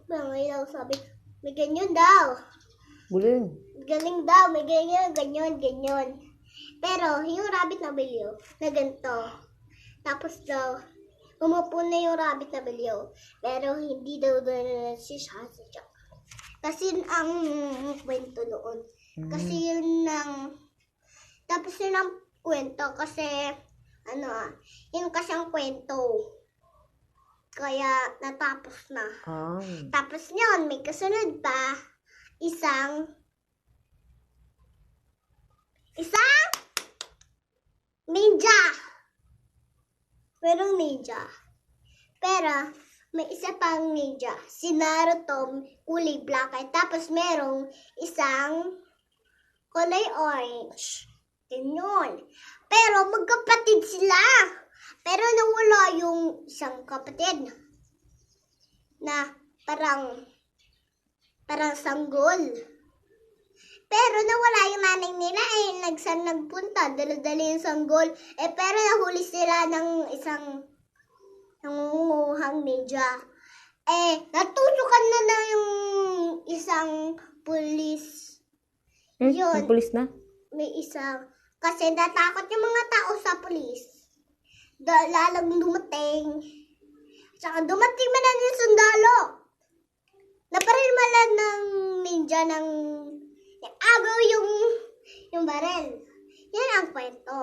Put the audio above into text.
Ngayon, sabi, may ganyan daw. Galing daw, may ganyan. Pero, yung rabbit na baliw, na ganito. Tapos daw, umupo na yung rabbit na baliw. Pero, hindi daw siya. Kasi ang kwento doon. Kasi yun tapos yun ang kwento. Kasi, yun kasi ang kwento. Kaya, natapos na. Tapos yun, may kasunod pa, isang ninja. Merong ninja. Pero, may isa pang ninja. Si Naruto, kulay black. Tapos, merong isang kulay orange. Ganyan. Pero, magkapatid sila. Pero, nawala yung isang kapatid na parang sanggol. Pero nawala yung nanay nila nagpunta, dala-dala yung sanggol. Pero nahuli sila ng isang nangunguhang ninja. Natutukan na yung isang pulis. Yun. May pulis na? May isang, kasi natakot yung mga tao sa pulis. Lalang dumating. Tsaka dumating man yung sundalo. Naparilmalan ng ninja ng agaw yung barel. Yan ang kwento.